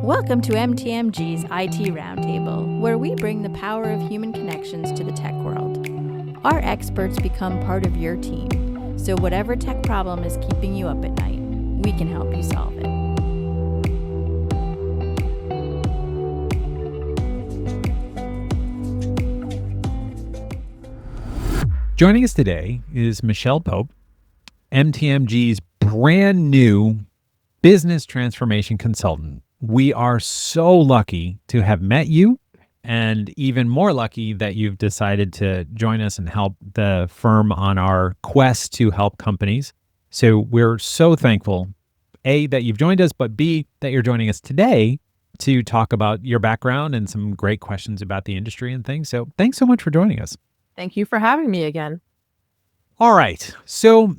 Welcome to MTMG's IT Roundtable, where we bring the power of human connections to the tech world. Our experts become part of your team, so whatever tech problem is keeping you up at night, we can help you solve it. Joining us today is Michelle Pope, MTMG's brand new business transformation consultant. We are so lucky to have met you, and even more lucky that you've decided to join us and help the firm on our quest to help companies. So we're so thankful, A, that you've joined us, but B, that you're joining us today to talk about your background and some great questions about the industry and things. So thanks so much for joining us. Thank you for having me again. All right. So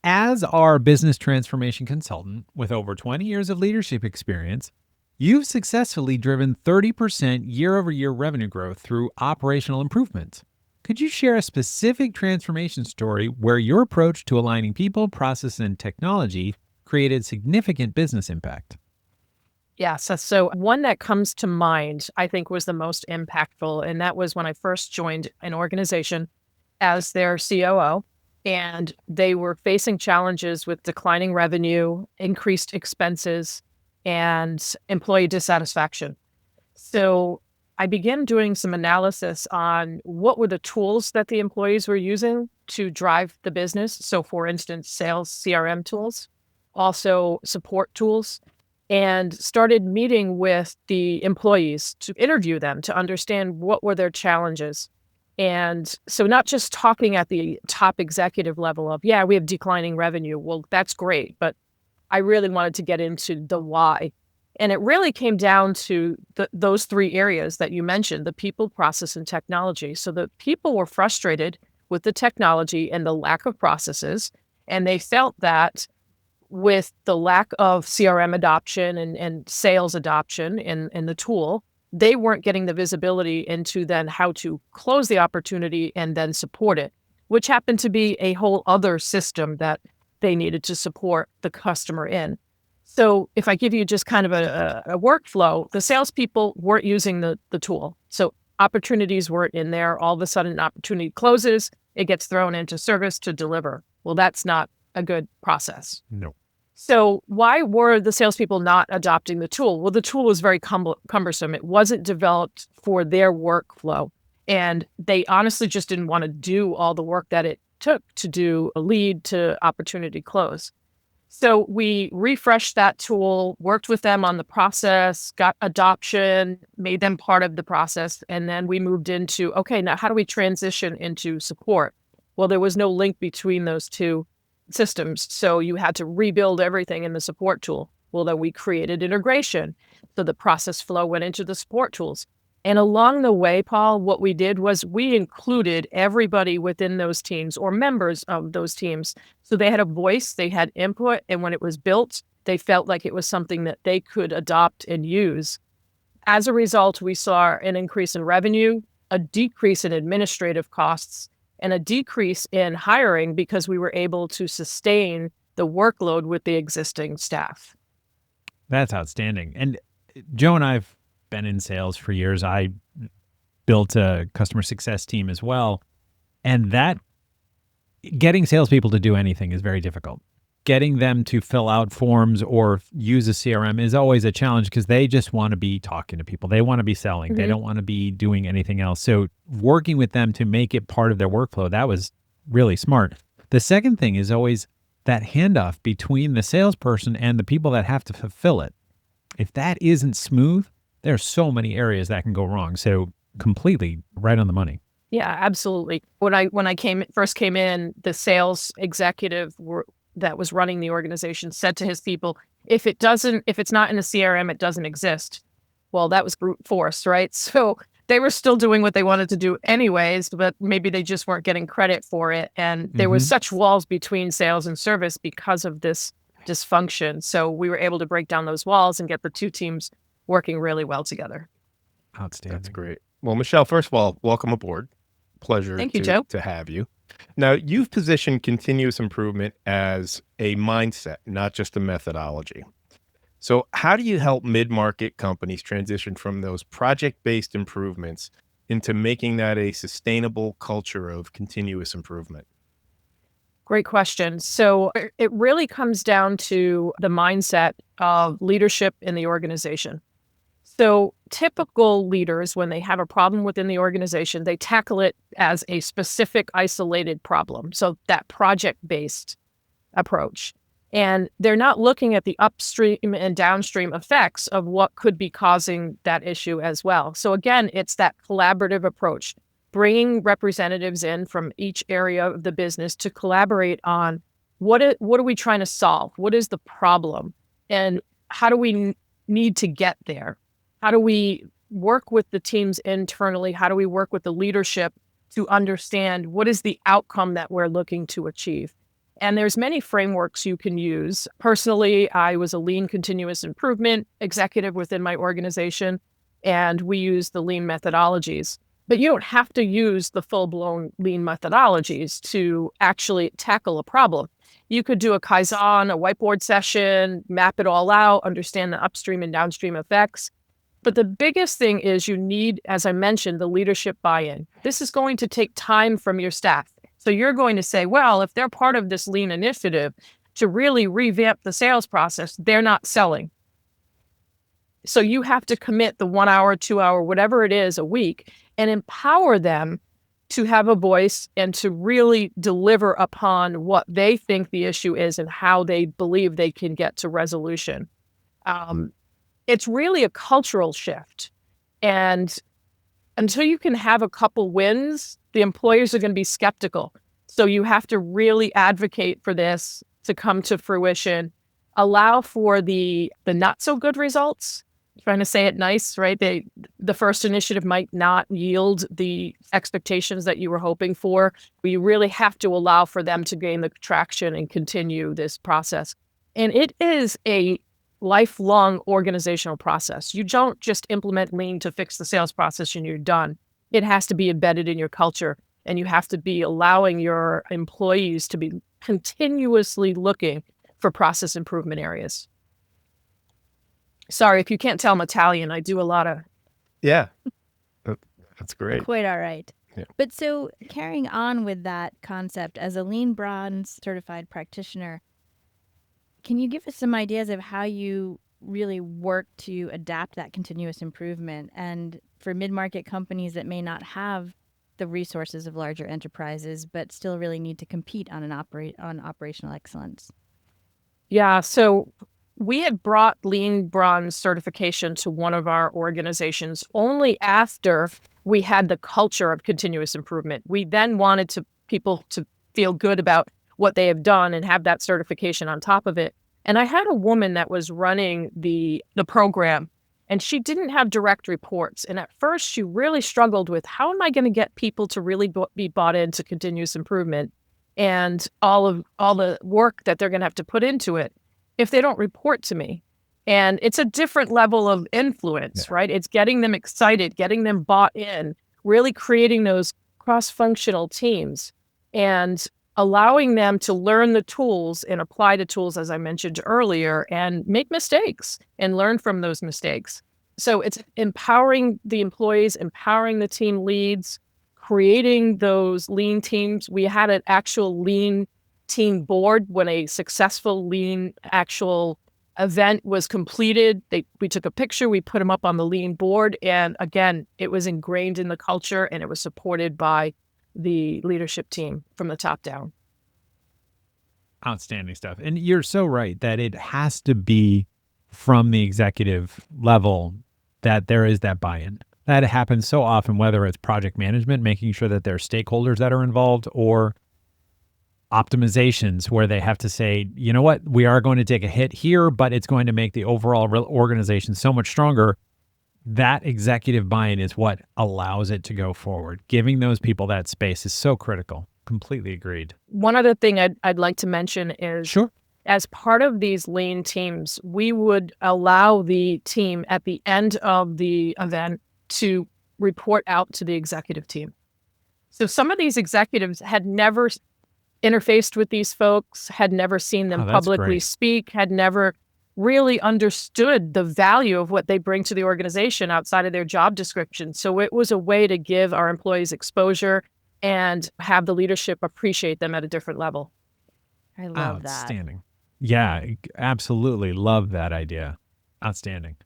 as our business transformation consultant with over 20 years of leadership experience, you've successfully driven 30% year-over-year revenue growth through operational improvements. Could you share a specific transformation story where your approach to aligning people, process, and technology created significant business impact? Yes. So one that comes to mind, I think, was the most impactful. And that was when I first joined an organization as their COO. And they were facing challenges with declining revenue, increased expenses, and employee dissatisfaction. So I began doing some analysis on what were the tools that the employees were using to drive the business. So for instance, sales CRM tools, also support tools, and started meeting with the employees to interview them to understand what were their challenges. And so not just talking at the top executive level of, yeah, we have declining revenue. Well, that's great. But I really wanted to get into the why. And it really came down to those three areas that you mentioned, the people, process, and technology. So the people were frustrated with the technology and the lack of processes. And they felt that with the lack of CRM adoption and sales adoption in the tool, they weren't getting the visibility into then how to close the opportunity and then support it, which happened to be a whole other system that they needed to support the customer in. So if I give you just kind of a workflow, the salespeople weren't using the tool. So opportunities weren't in there. All of a sudden, an opportunity closes, it gets thrown into service to deliver. Well, that's not a good process. No. So why were the salespeople not adopting the tool? Well, the tool was very cumbersome. It wasn't developed for their workflow. And they honestly just didn't want to do all the work that it took to do a lead to opportunity close. So we refreshed that tool, worked with them on the process, got adoption, made them part of the process. And then we moved into, okay, now how do we transition into support? Well, there was no link between those two systems. So you had to rebuild everything in the support tool. Well, then we created integration. So the process flow went into the support tools. And along the way, Paul, what we did was we included everybody within those teams or members of those teams. So they had a voice, they had input, and when it was built, they felt like it was something that they could adopt and use. As a result, we saw an increase in revenue, a decrease in administrative costs, and a decrease in hiring because we were able to sustain the workload with the existing staff. That's outstanding. And Joe and I've been in sales for years. I built a customer success team as well. And that getting salespeople to do anything is very difficult. Getting them to fill out forms or use a CRM is always a challenge because they just want to be talking to people. They want to be selling. They don't want to be doing anything else. So working with them to make it part of their workflow, that was really smart. The second thing is always that handoff between the salesperson and the people that have to fulfill it. If that isn't smooth, there are so many areas that can go wrong. So completely right on the money. Yeah, absolutely. When I first came in, the sales executive that was running the organization said to his people, if it's not in the CRM, it doesn't exist. Well, that was brute force, right? So they were still doing what they wanted to do anyways, but maybe they just weren't getting credit for it. And there was such walls between sales and service because of this dysfunction. So we were able to break down those walls and get the two teams working really well together. Outstanding. That's great. Well, Michelle, first of all, welcome aboard. Pleasure Thank you, Joe. to have you. Now, you've positioned continuous improvement as a mindset, not just a methodology. So how do you help mid-market companies transition from those project-based improvements into making that a sustainable culture of continuous improvement? Great question. So it really comes down to the mindset of leadership in the organization. So typical leaders, when they have a problem within the organization, they tackle it as a specific isolated problem. So that project-based approach. And they're not looking at the upstream and downstream effects of what could be causing that issue as well. So again, it's that collaborative approach, bringing representatives in from each area of the business to collaborate on what are we trying to solve? What is the problem? And how do we need to get there? How do we work with the teams internally? How do we work with the leadership to understand what is the outcome that we're looking to achieve? And there's many frameworks you can use. Personally, I was a lean continuous improvement executive within my organization, and we use the lean methodologies. But you don't have to use the full-blown lean methodologies to actually tackle a problem. You could do a Kaizen, a whiteboard session, map it all out, understand the upstream and downstream effects. But the biggest thing is you need, as I mentioned, the leadership buy-in. This is going to take time from your staff. So you're going to say, well, if they're part of this lean initiative to really revamp the sales process, they're not selling. So you have to commit the 1 hour, 2 hour, whatever it is a week, and empower them to have a voice and to really deliver upon what they think the issue is and how they believe they can get to resolution. It's really a cultural shift. And until you can have a couple wins, the employers are going to be skeptical. So you have to really advocate for this to come to fruition, allow for the not so good results. Trying to say it nice, right? The first initiative might not yield the expectations that you were hoping for. But you really have to allow for them to gain the traction and continue this process. And it is a lifelong organizational process. You don't just implement lean to fix the sales process and you're done. It has to be embedded in your culture, and you have to be allowing your employees to be continuously looking for process improvement areas. Sorry, if you can't tell, I'm Italian. I do a lot of... Yeah, that's great. Quite all right. Yeah. But so carrying on with that concept, as a Lean Bronze certified practitioner, can you give us some ideas of how you really work to adapt that continuous improvement? And for mid-market companies that may not have the resources of larger enterprises, but still really need to compete on on operational excellence? Yeah, so we had brought Lean Bronze certification to one of our organizations only after we had the culture of continuous improvement. We then wanted people to feel good about what they have done and have that certification on top of it. And I had a woman that was running the program, and she didn't have direct reports. And at first, she really struggled with, how am I going to get people to really be bought into continuous improvement and all the work that they're going to have to put into it if they don't report to me? And it's a different level of influence, right? It's getting them excited, getting them bought in, really creating those cross-functional teams and allowing them to learn the tools and apply the tools, as I mentioned earlier, and make mistakes and learn from those mistakes. So it's empowering the employees, empowering the team leads, creating those lean teams. We had an actual lean team board when a successful lean actual event was completed. We took a picture, we put them up on the lean board, and again, it was ingrained in the culture and it was supported by the leadership team from the top down. Outstanding stuff. And you're so right that it has to be from the executive level that there is that buy-in. That happens so often, whether it's project management, making sure that there are stakeholders that are involved, or optimizations where they have to say, you know what, we are going to take a hit here, but it's going to make the overall organization so much stronger. That executive buy-in is what allows it to go forward. Giving those people that space is so critical. Completely agreed. One other thing I'd like to mention is, sure, as part of these lean teams, we would allow the team at the end of the event to report out to the executive team. So some of these executives had never interfaced with these folks, had never seen them publicly speak, had never really understood the value of what they bring to the organization outside of their job description. So it was a way to give our employees exposure and have the leadership appreciate them at a different level. I love that. Outstanding. Yeah, absolutely love that idea. Outstanding.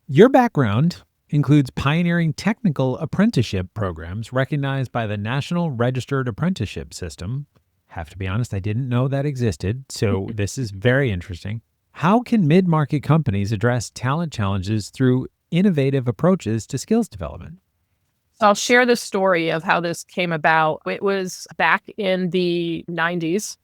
Your background includes pioneering technical apprenticeship programs recognized by the National Registered Apprenticeship System. Have to be honest, I didn't know that existed, so this is very interesting. How can mid-market companies address talent challenges through innovative approaches to skills development? So I'll share the story of how this came about. It was back in the 90s,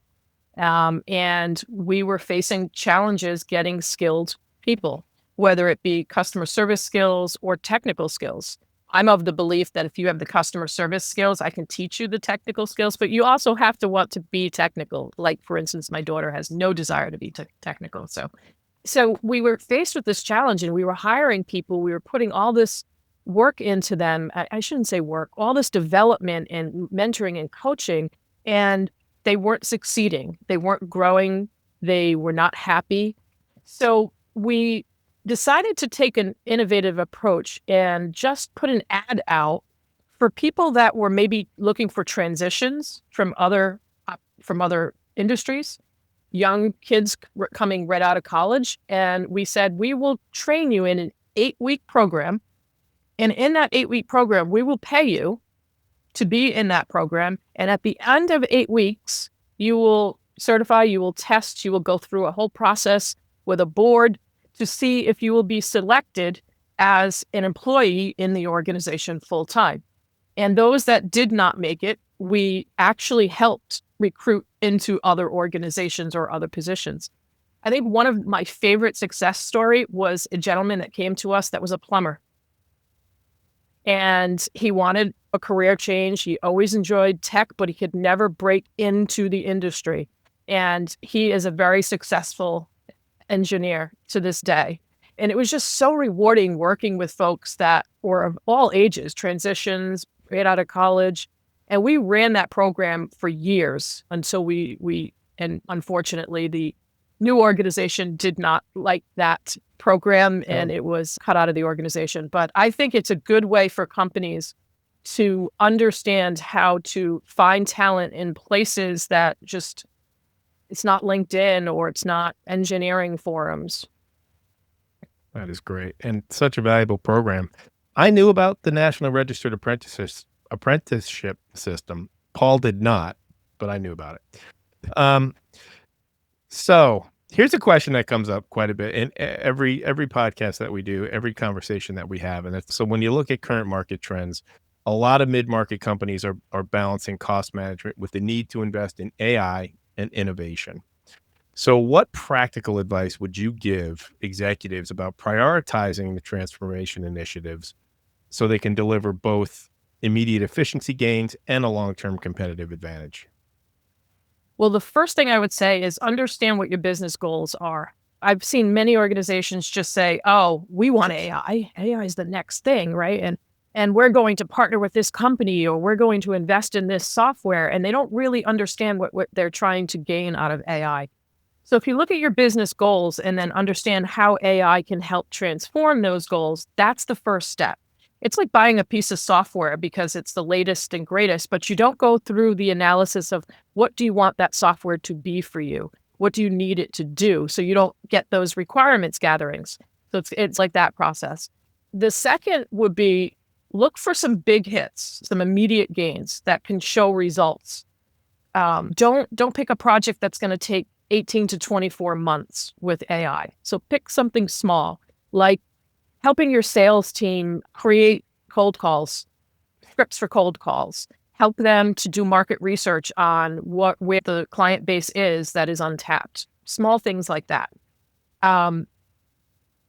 and we were facing challenges getting skilled people, whether it be customer service skills or technical skills. I'm of the belief that if you have the customer service skills, I can teach you the technical skills, but you also have to want to be technical. Like, for instance, my daughter has no desire to be technical. So we were faced with this challenge, and we were hiring people. We were putting all this work into them. I shouldn't say work, all this development and mentoring and coaching, and they weren't succeeding. They weren't growing. They were not happy. So we decided to take an innovative approach and just put an ad out for people that were maybe looking for transitions from other industries, young kids coming right out of college. And we said, we will train you in an 8-week program. And in that 8-week program, we will pay you to be in that program. And at the end of 8 weeks, you will certify, you will test, you will go through a whole process with a board to see if you will be selected as an employee in the organization full time. And those that did not make it, we actually helped recruit into other organizations or other positions. I think one of my favorite success story was a gentleman that came to us that was a plumber. And he wanted a career change. He always enjoyed tech, but he could never break into the industry. And he is a very successful engineer to this day. And it was just so rewarding working with folks that were of all ages, transitions, right out of college. And we ran that program for years until and unfortunately, the new organization did not like that program and it was cut out of the organization. But I think it's a good way for companies to understand how to find talent in places that just it's not LinkedIn or it's not engineering forums. That is great. And such a valuable program. I knew about the National Registered Apprenticeship System. Paul did not, but I knew about it. So here's a question that comes up quite a bit in every podcast that we do, every conversation that we have. And so when you look at current market trends, a lot of mid-market companies are balancing cost management with the need to invest in AI and innovation. So what practical advice would you give executives about prioritizing the transformation initiatives so they can deliver both immediate efficiency gains and a long-term competitive advantage? Well, the first thing I would say is understand what your business goals are. I've seen many organizations just say, oh, we want AI. AI is the next thing, right? And we're going to partner with this company or we're going to invest in this software. And they don't really understand what they're trying to gain out of AI. So if you look at your business goals and then understand how AI can help transform those goals, that's the first step. It's like buying a piece of software because it's the latest and greatest, but you don't go through the analysis of what do you want that software to be for you? What do you need it to do? So you don't get those requirements gatherings. So it's like that process. The second would be look for some big hits, some immediate gains that can show results. Don't pick a project that's going to take 18 to 24 months with AI. So pick something small, like helping your sales team create cold calls, scripts for cold calls, help them to do market research on where the client base is that is untapped, small things like that.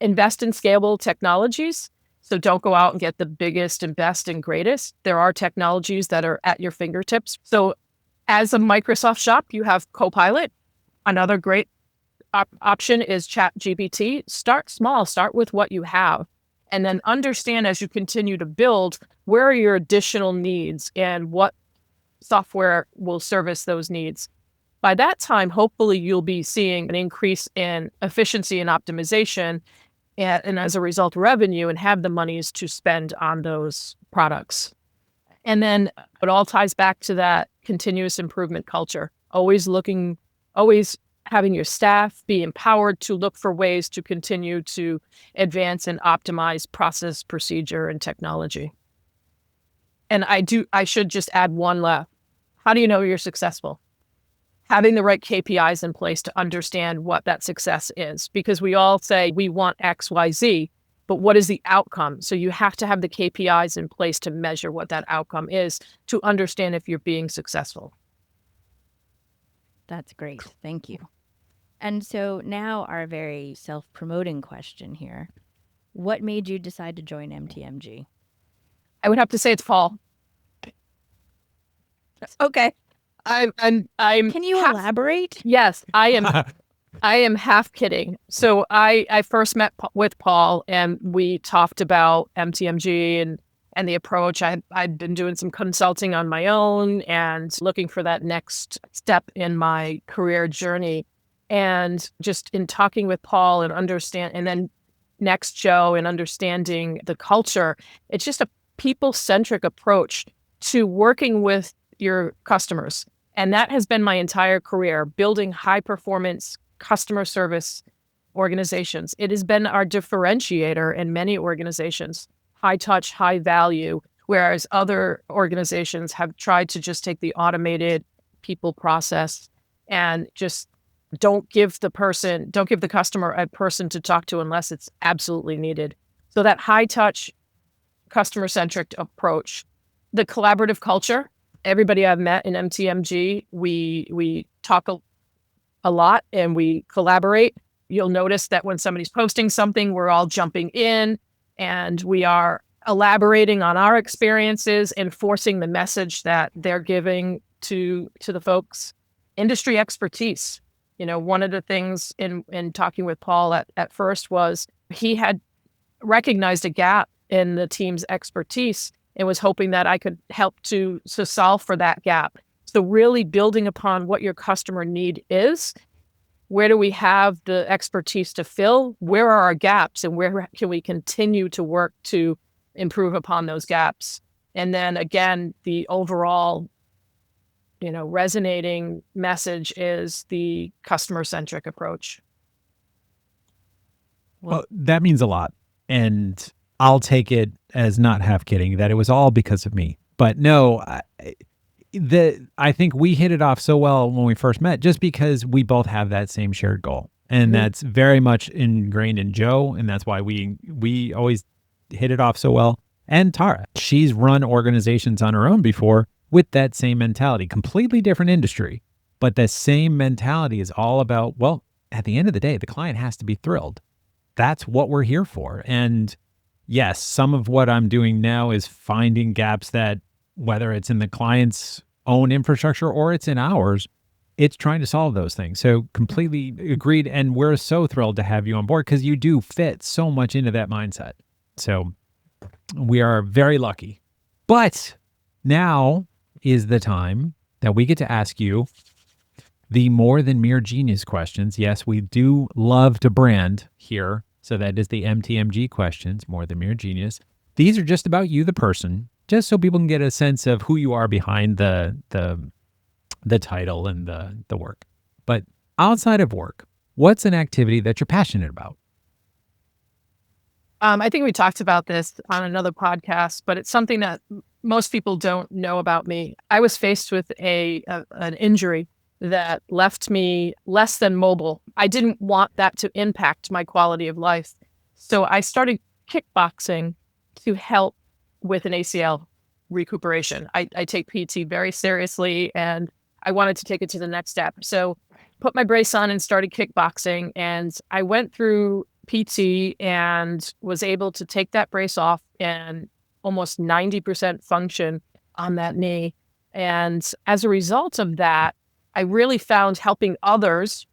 Invest in scalable technologies. So don't go out and get the biggest and best and greatest. There are technologies that are at your fingertips. So as a Microsoft shop, you have Copilot. Another great option is ChatGPT. Start small, start with what you have, and then understand as you continue to build, where are your additional needs and what software will service those needs. By that time, hopefully you'll be seeing an increase in efficiency and optimization and as a result, revenue, and have the monies to spend on those products. And then it all ties back to that continuous improvement culture, always having your staff be empowered to look for ways to continue to advance and optimize process, procedure, and technology. And I should just add one left. How do you know you're successful? Having the right KPIs in place to understand what that success is, because we all say we want X, Y, Z, but what is the outcome? So you have to have the KPIs in place to measure what that outcome is to understand if you're being successful. That's great. Thank you. And so now our very self-promoting question here. What made you decide to join MTMG? I would have to say it's Paul. Okay. I'm Can you elaborate? Yes, I am half kidding. So I first met with Paul and we talked about MTMG and the approach. I'd been doing some consulting on my own and looking for that next step in my career journey. And just in talking with Paul and then next Joe and understanding the culture, it's just a people-centric approach to working with your customers. And that has been my entire career, building high-performance customer service organizations. It has been our differentiator in many organizations, high touch, high value, whereas other organizations have tried to just take the automated people process and just don't give the customer a person to talk to unless it's absolutely needed. So that high touch, customer-centric approach, the collaborative culture, everybody I've met in MTMG, we talk a lot and we collaborate. You'll notice that when somebody's posting something, we're all jumping in and we are elaborating on our experiences, enforcing the message that they're giving to the folks. Industry expertise. One of the things in talking with Paul at first was he had recognized a gap in the team's expertise and was hoping that I could help to solve for that gap. So really building upon what your customer need is. Where do we have the expertise to fill? Where are our gaps and where can we continue to work to improve upon those gaps? And then again, the overall, resonating message is the customer-centric approach. Well, that means a lot. And I'll take it as not half kidding that it was all because of me. But no, I think we hit it off so well when we first met just because we both have that same shared goal. And that's very much ingrained in Joe. And that's why we always hit it off so well. And Tara, she's run organizations on her own before with that same mentality, completely different industry. But the same mentality is all about, well, at the end of the day, the client has to be thrilled. That's what we're here for. And yes, some of what I'm doing now is finding gaps that, whether it's in the client's own infrastructure or it's in ours, it's trying to solve those things. So completely agreed. And we're so thrilled to have you on board because you do fit so much into that mindset. So we are very lucky. But now is the time that we get to ask you the more than mere genius questions. Yes, we do love to brand here. So that is the MTMG questions, more than mere genius. These are just about you, the person, just so people can get a sense of who you are behind the title and the work. But outside of work, what's an activity that you're passionate about? I think we talked about this on another podcast, but it's something that most people don't know about me. I was faced with an injury that left me less than mobile. I didn't want that to impact my quality of life. So I started kickboxing to help with an ACL recuperation. I take PT very seriously and I wanted to take it to the next step. So put my brace on and started kickboxing. And I went through PT and was able to take that brace off and almost 90% function on that knee. And as a result of that, I really found helping others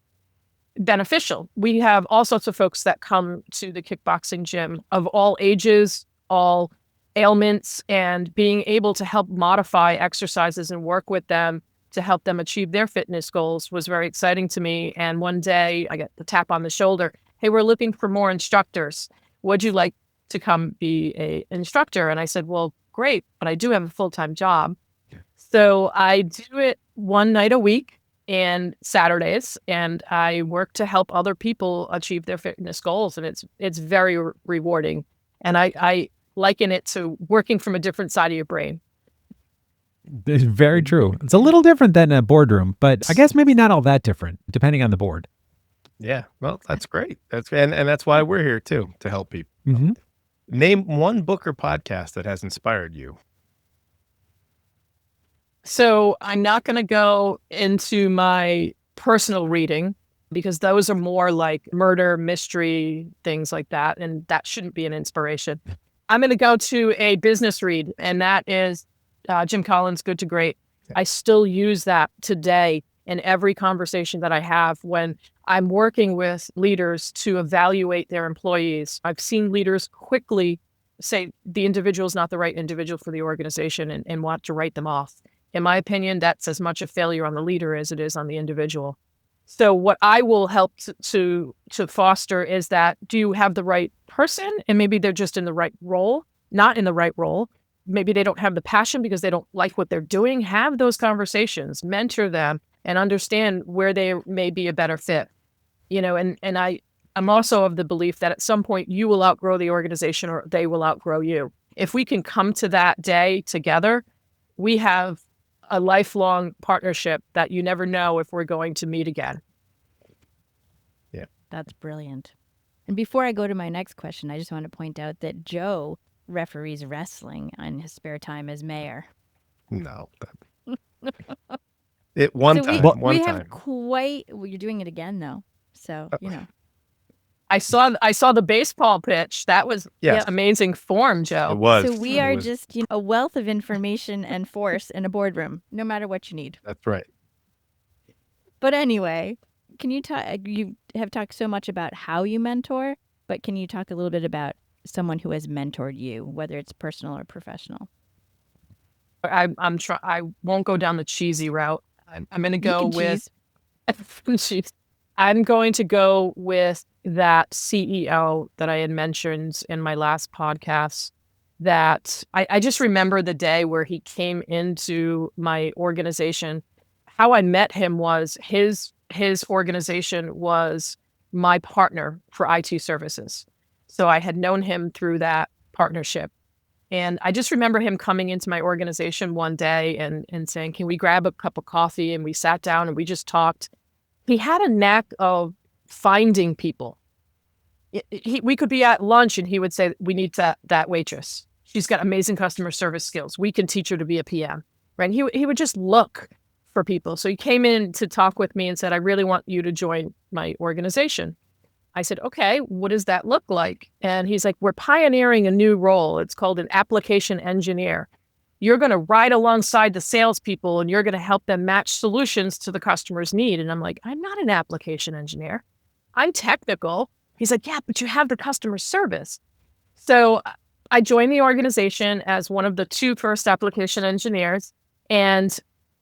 beneficial. We have all sorts of folks that come to the kickboxing gym of all ages, all ailments, and being able to help modify exercises and work with them to help them achieve their fitness goals was very exciting to me. And one day I got the tap on the shoulder. Hey, we're looking for more instructors. Would you like to come be an instructor? And I said, well, great, but I do have a full-time job. So I do it one night a week and Saturdays, and I work to help other people achieve their fitness goals. And it's very rewarding. And I liken it to working from a different side of your brain. It's very true. It's a little different than a boardroom, but I guess maybe not all that different, depending on the board. Yeah, well, that's great. And that's why we're here too, to help people. Mm-hmm. Name one book or podcast that has inspired you. So I'm not going to go into my personal reading because those are more like murder, mystery, things like that. And that shouldn't be an inspiration. I'm going to go to a business read, and that is Jim Collins' Good to Great. I still use that today in every conversation that I have when I'm working with leaders to evaluate their employees. I've seen leaders quickly say the individual is not the right individual for the organization and want to write them off. In my opinion, that's as much a failure on the leader as it is on the individual. So what I will help to foster is that, do you have the right person? And maybe they're just in the right role, not in the right role. Maybe they don't have the passion because they don't like what they're doing. Have those conversations, mentor them, and understand where they may be a better fit. And I'm also of the belief that at some point you will outgrow the organization or they will outgrow you. If we can come to that day together, we have a lifelong partnership that you never know if we're going to meet again. Yeah. That's brilliant. And before I go to my next question, I just want to point out that Joe referees wrestling in his spare time as mayor. No. One time. Well, you're doing it again though. So, I saw the baseball pitch. That was amazing form, Joe. It was. So we are just a wealth of information and force in a boardroom, no matter what you need. That's right. But anyway, can you talk? You have talked so much about how you mentor, but can you talk a little bit about someone who has mentored you, whether it's personal or professional? I won't go down the cheesy route. I'm going to go with I'm going to go with that CEO that I had mentioned in my last podcast. That I just remember the day where he came into my organization. How I met him was his organization was my partner for IT services. So I had known him through that partnership. And I just remember him coming into my organization one day and saying, can we grab a cup of coffee? And we sat down and we just talked. He had a knack of finding people. We could be at lunch and he would say, we need that waitress. She's got amazing customer service skills. We can teach her to be a PM, right? And he would just look for people. So he came in to talk with me and said, I really want you to join my organization. I said, okay, what does that look like? And he's like, we're pioneering a new role. It's called an application engineer. You're going to ride alongside the salespeople and you're going to help them match solutions to the customer's need. And I'm like, I'm not an application engineer. I'm technical. He's like, yeah, but you have the customer service. So I joined the organization as one of the two first application engineers. And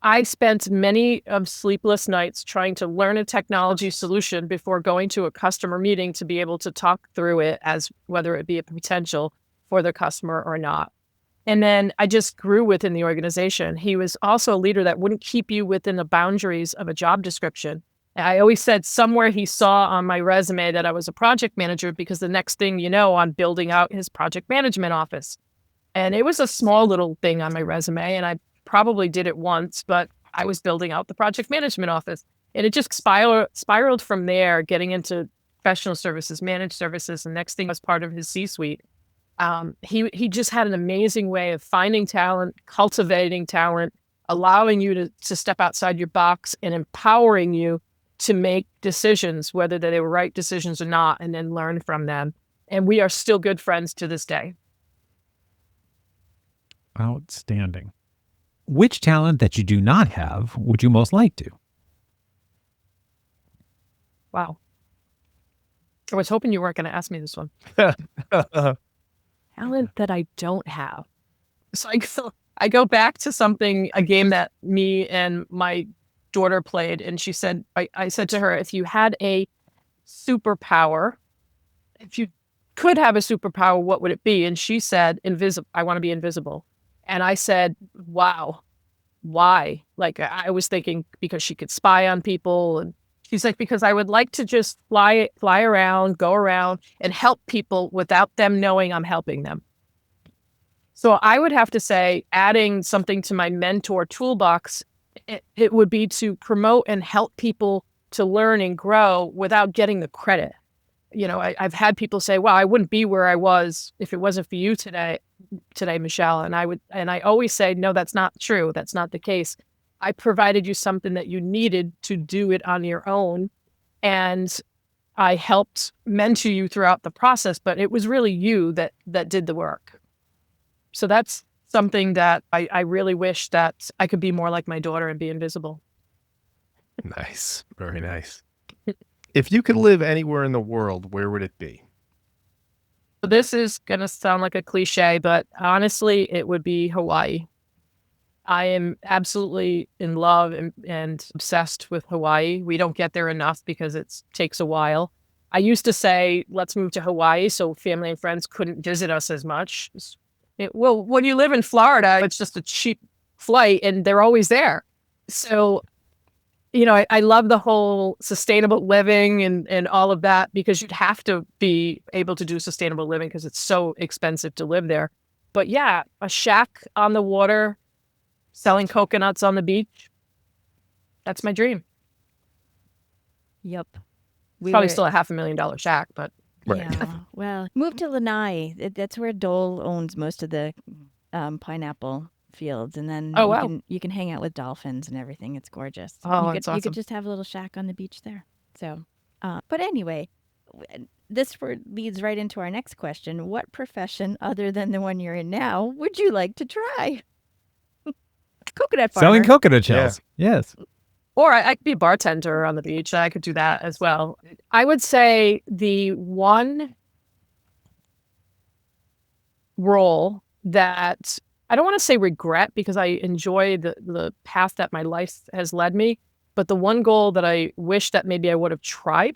I spent many of sleepless nights trying to learn a technology solution before going to a customer meeting to be able to talk through it as whether it be a potential for the customer or not. And then I just grew within the organization. He was also a leader that wouldn't keep you within the boundaries of a job description. I always said somewhere he saw on my resume that I was a project manager because the next thing you know, I'm building out his project management office. And it was a small little thing on my resume, and I probably did it once, but I was building out the project management office. And it just spiraled from there, getting into professional services, managed services. And next thing was part of his C-suite. He just had an amazing way of finding talent, cultivating talent, allowing you to step outside your box and empowering you to make decisions, whether they were right decisions or not, and then learn from them. And we are still good friends to this day. Outstanding. Which talent that you do not have would you most like to? Wow. I was hoping you weren't going to ask me this one. Talent that I don't have. So I go back to a game that me and my daughter played, and she said, I said to her, if you had a superpower, if you could have a superpower, what would it be? And she said, invisible. I want to be invisible. And I said, wow, why? Like, I was thinking because she could spy on people. And she's like, because I would like to just fly around, go around and help people without them knowing I'm helping them. So I would have to say, adding something to my mentor toolbox, it would be to promote and help people to learn and grow without getting the credit. You know, I've had people say, well, I wouldn't be where I was if it wasn't for you today, Michelle. And I always say, no, that's not true. That's not the case. I provided you something that you needed to do it on your own. And I helped mentor you throughout the process, but it was really you that did the work. So that's something that I really wish that I could be more like my daughter and be invisible. Nice. Very nice. If you could live anywhere in the world, where would it be? So this is going to sound like a cliche, but honestly, it would be Hawaii. I am absolutely in love and obsessed with Hawaii. We don't get there enough because it takes a while. I used to say, let's move to Hawaii so family and friends couldn't visit us as much. Well, when you live in Florida, it's just a cheap flight and they're always there. So, you know, I love the whole sustainable living and all of that, because you'd have to be able to do sustainable living because it's so expensive to live there. But yeah, a shack on the water, selling coconuts on the beach. That's my dream. Yep. Probably still a $500,000 shack, but Right. Yeah. Well, move to Lanai. That's where Dole owns most of the pineapple fields, and then Oh, wow. you can hang out with dolphins and everything. It's gorgeous. Oh, you that's could awesome. just have a little shack on the beach there. So, but anyway, this leads right into our next question. What profession other than the one you're in now would you like to try? Coconut farmer. Selling coconut shells. Yes. Or I could be a bartender on the beach. I could do that as well. I would say the one role that I don't want to say regret, because I enjoy the path that my life has led me. But the one goal that I wish that maybe I would have tried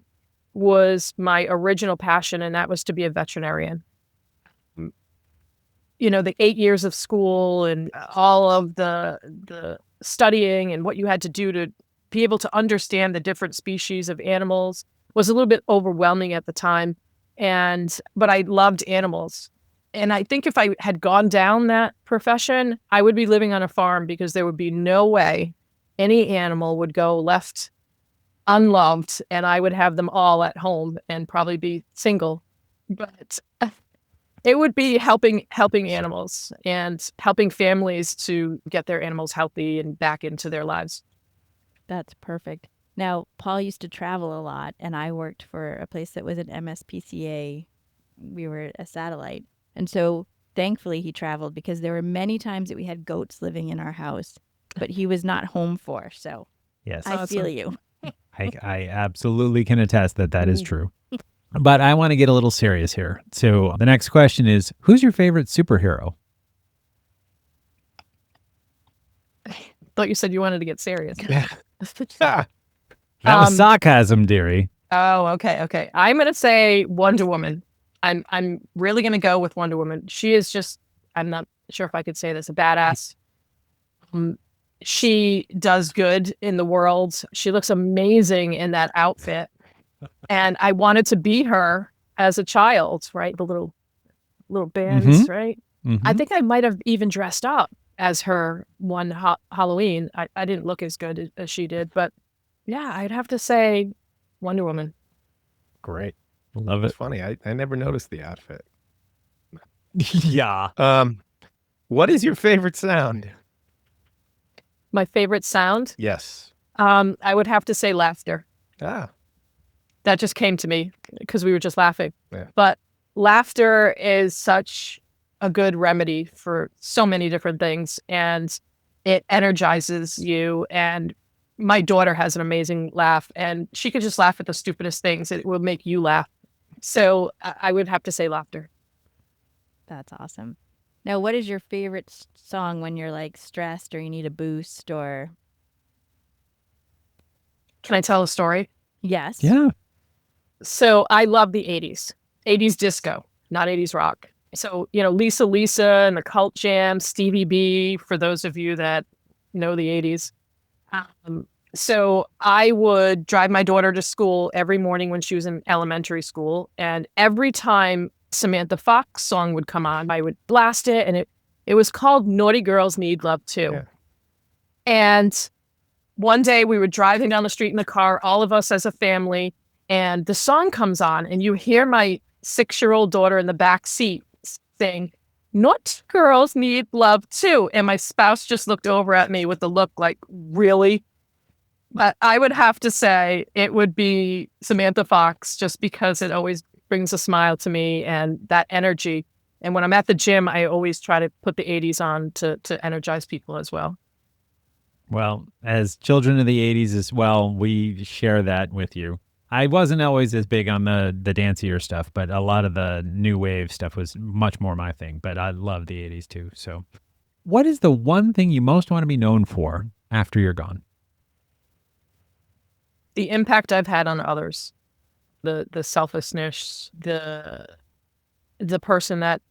was my original passion, and that was to be a veterinarian. You know, the 8 years of school and all of the studying and what you had to do to be able to understand the different species of animals was a little bit overwhelming at the time. But I loved animals. And I think if I had gone down that profession, I would be living on a farm, because there would be no way any animal would go left unloved, and I would have them all at home and probably be single. But it would be helping animals and helping families to get their animals healthy and back into their lives. That's perfect. Now, Paul used to travel a lot, and I worked for a place that was an MSPCA. We were a satellite. And so thankfully he traveled, because there were many times that we had goats living in our house, but he was not home for. So Yes. I feel you. I absolutely can attest that is true. But I want to get a little serious here. So the next question is, who's your favorite superhero? Thought you said you wanted to get serious. That was sarcasm, dearie. Oh, okay. I'm going to say Wonder Woman. I'm really going to go with Wonder Woman. She is just, I'm not sure if I could say this, a badass. She does good in the world. She looks amazing in that outfit. And I wanted to be her as a child, right? The little bands, right? Mm-hmm. I think I might have even dressed up as her one Halloween. I didn't look as good as she did, but yeah, I'd have to say Wonder Woman. Great. Love it. It's funny. I never noticed the outfit. Yeah. What is your favorite sound? My favorite sound? Yes. I would have to say laughter. Ah. That just came to me because we were just laughing. Yeah. But laughter is such a good remedy for so many different things, and it energizes you. And my daughter has an amazing laugh, and she could just laugh at the stupidest things. It will make you laugh. So I would have to say laughter. That's awesome. Now, what is your favorite song when you're like stressed or you need a boost or? Can I tell a story? Yes. Yeah. So I love the 80s disco, not 80s rock. So, Lisa and the Cult Jam, Stevie B, for those of you that know the 80s. So I would drive my daughter to school every morning when she was in elementary school. And every time Samantha Fox song would come on, I would blast it. And it was called Naughty Girls Need Love Too. Yeah. And one day we were driving down the street in the car, all of us as a family, and the song comes on and you hear my 6-year-old daughter in the back seat saying, "Naughty girls need love too." And my spouse just looked over at me with the look like, really? But I would have to say it would be Samantha Fox, just because it always brings a smile to me and that energy. And when I'm at the gym, I always try to put the 80s on to energize people as well. Well, as children of the 80s as well, we share that with you. I wasn't always as big on the dancier stuff, but a lot of the new wave stuff was much more my thing. But I love the 80s too. So what is the one thing you most want to be known for after you're gone? The impact I've had on others, the selflessness, the person that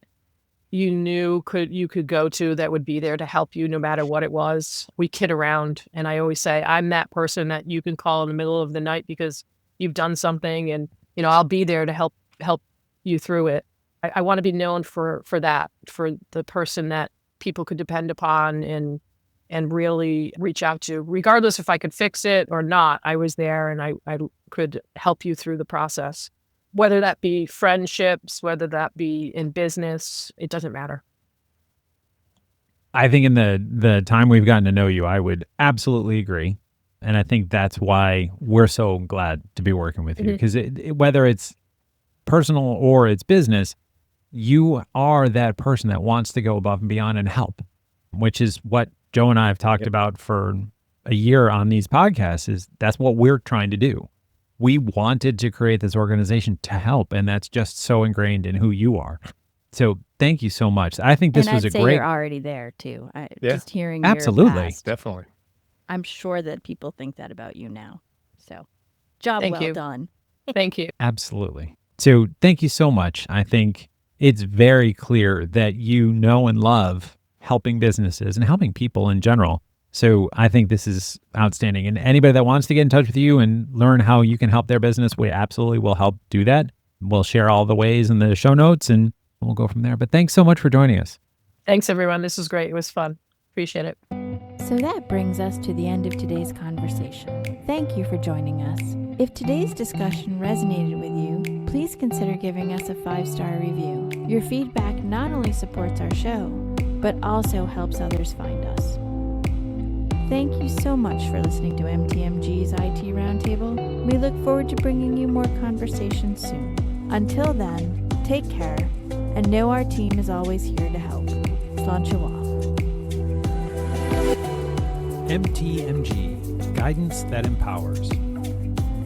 you knew you could go to that would be there to help you no matter what it was. We kid around, and I always say I'm that person that you can call in the middle of the night because you've done something, and I'll be there to help you through it. I want to be known for that, for the person that people could depend upon and really reach out to, regardless if I could fix it or not. I was there and I could help you through the process. Whether that be friendships, whether that be in business, it doesn't matter. I think in the time we've gotten to know you, I would absolutely agree. And I think that's why we're so glad to be working with you. Because whether it's personal or it's business, you are that person that wants to go above and beyond and help, which is what Joe and I have talked about for a year on these podcasts. Is that's what we're trying to do. We wanted to create this organization to help, and that's just so ingrained in who you are. So thank you so much. I think this was a great. You're already there too. Yeah. Just hearing Absolutely. your past, Definitely. I'm sure that people think that about you now. So, job Thank well you. done. Thank you. Absolutely. So thank you so much. I think it's very clear that you know and love helping businesses and helping people in general. So I think this is outstanding. And anybody that wants to get in touch with you and learn how you can help their business, we absolutely will help do that. We'll share all the ways in the show notes and we'll go from there. But thanks so much for joining us. Thanks, everyone. This was great. It was fun. Appreciate it. So that brings us to the end of today's conversation. Thank you for joining us. If today's discussion resonated with you, please consider giving us a 5-star review. Your feedback not only supports our show, but also helps others find us. Thank you so much for listening to MTMG's IT Roundtable. We look forward to bringing you more conversations soon. Until then, take care and know our team is always here to help. Sláinte MTMG, guidance that empowers.